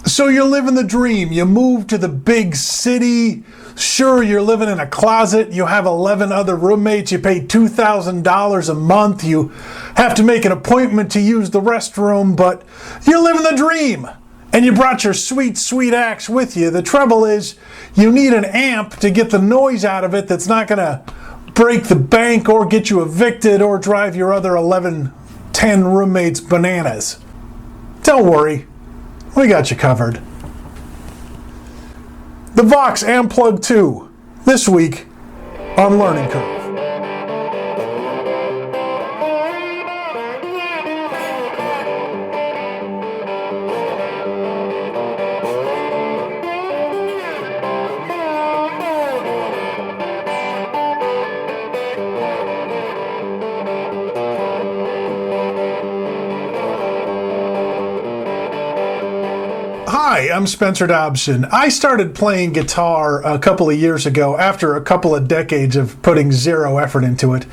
So you're living the dream. You move to the big city. Sure, you're living in a closet. You have 11 other roommates. You pay $2,000 a month. You have to make an appointment to use the restroom, but you're living the dream. And you brought your sweet, sweet axe with you. The trouble is, you need an amp to get the noise out of it that's not going to break the bank or get you evicted or drive your other 10 roommates bananas. Don't worry. We got you covered. The Vox Amplug 2, this week on Learning Curve. Hi, I'm Spencer Dobson. I started playing guitar a couple of years ago after a couple of decades of putting zero effort into it.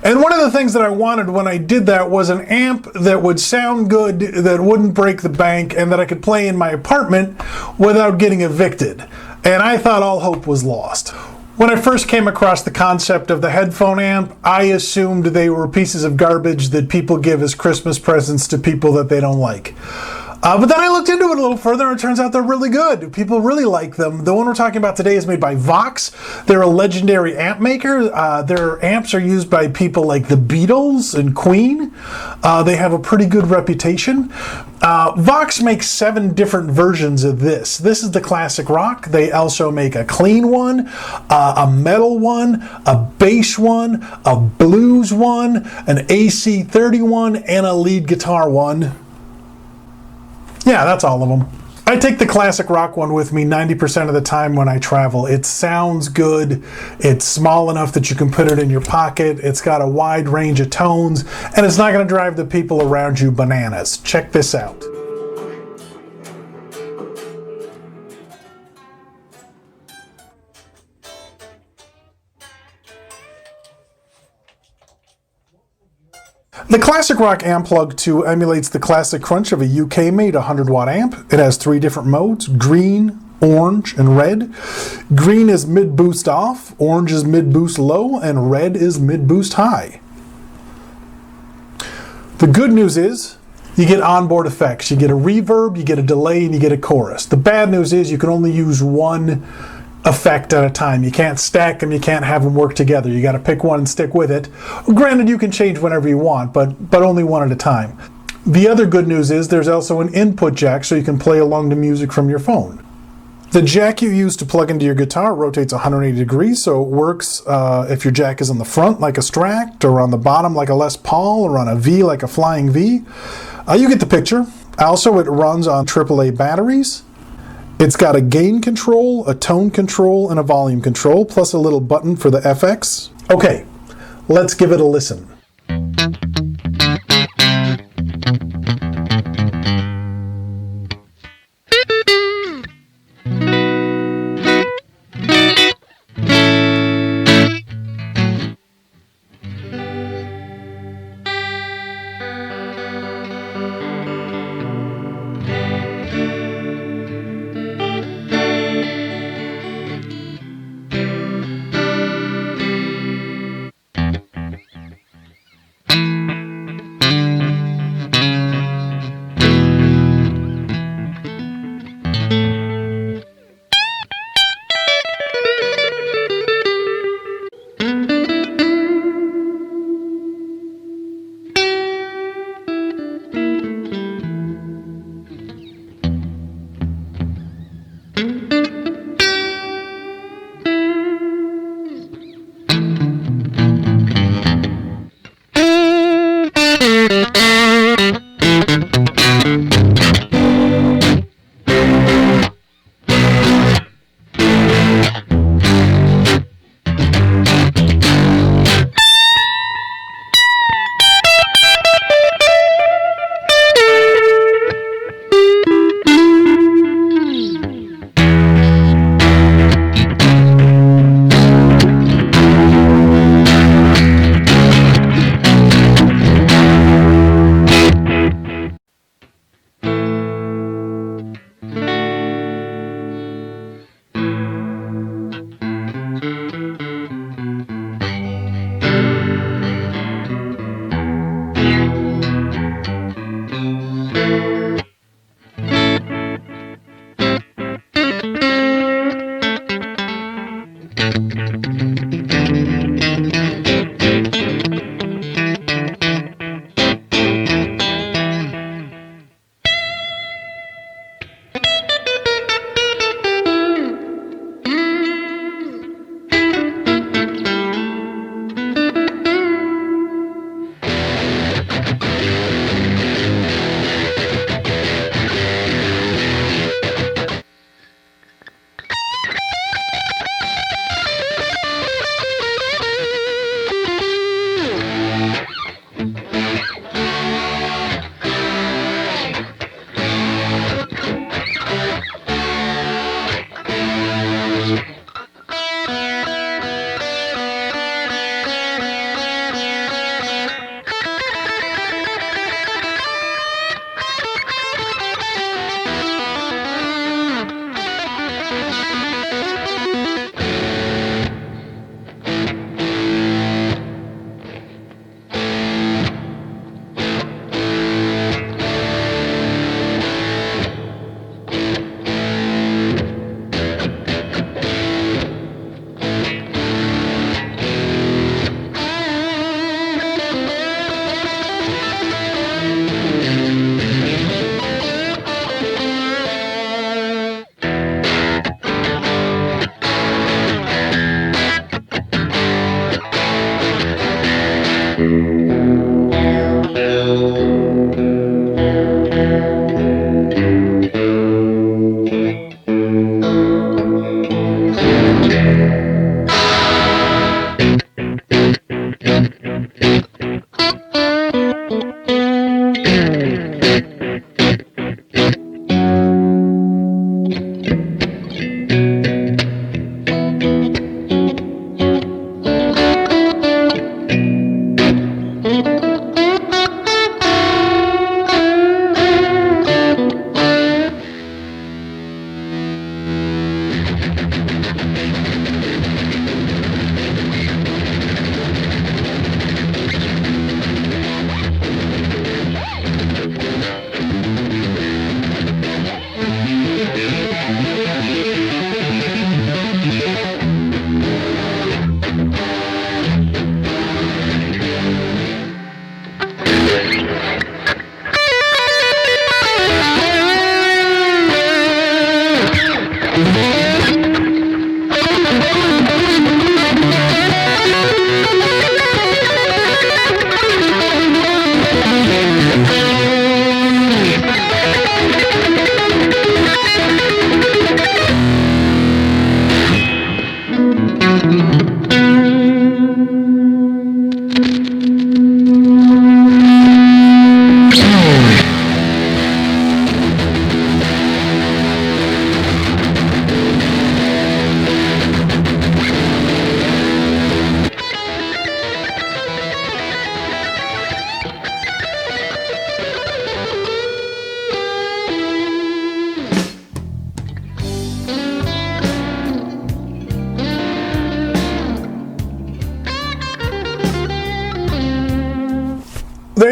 And one of the things that I wanted when I did that was an amp that would sound good, that wouldn't break the bank, and that I could play in my apartment without getting evicted. And I thought all hope was lost. When I first came across the concept of the headphone amp, I assumed they were pieces of garbage that people give as Christmas presents to people that they don't like. But then I looked into it a little further, and it turns out they're really good. People really like them. The one we're talking about today is made by Vox. They're a legendary amp maker. Their amps are used by people like the Beatles and Queen. They have a pretty good reputation. Vox makes 7 different versions of this. This is the classic rock. They also make a clean one, a metal one, a bass one, a blues one, an AC30 one, and a lead guitar one. Yeah, that's all of them. I take the classic rock one with me 90% of the time when I travel. It sounds good. It's small enough that you can put it in your pocket. It's got a wide range of tones, and it's not going to drive the people around you bananas. Check this out. The Classic Rock Amplug 2 emulates the classic crunch of a UK-made 100-watt amp. It has 3 different modes: green, orange, and red. Green is mid-boost off, orange is mid-boost low, and red is mid-boost high. The good news is you get onboard effects. You get a reverb, you get a delay, and you get a chorus. The bad news is you can only use one effect at a time. You can't stack them, you can't have them work together. You got to pick one and stick with it. Granted, you can change whenever you want, but only one at a time. The other good news is there's also an input jack, so you can play along to music from your phone. The jack you use to plug into your guitar rotates 180 degrees, so it works if your jack is on the front like a Strat, or on the bottom like a Les Paul, or on a V like a Flying V. You get the picture. Also, it runs on AAA batteries. It's got a gain control, a tone control, and a volume control, plus a little button for the FX. Okay, let's give it a listen.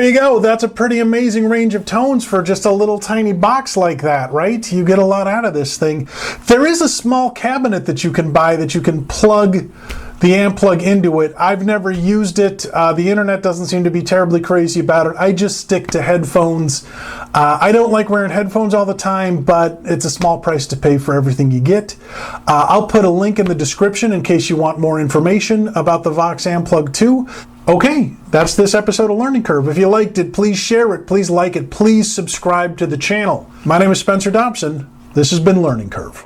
you go. That's a pretty amazing range of tones for just a little tiny box like that, right? You get a lot out of this thing. There is a small cabinet that you can buy that you can plug the Amplug into it. I've never used it. The internet doesn't seem to be terribly crazy about it. I just stick to headphones. I don't like wearing headphones all the time, but it's a small price to pay for everything you get. I'll put a link in the description in case you want more information about the Vox Amplug 2. Okay, that's this episode of Learning Curve. If you liked it, please share it, please like it, please subscribe to the channel. My name is Spencer Dobson. This has been Learning Curve.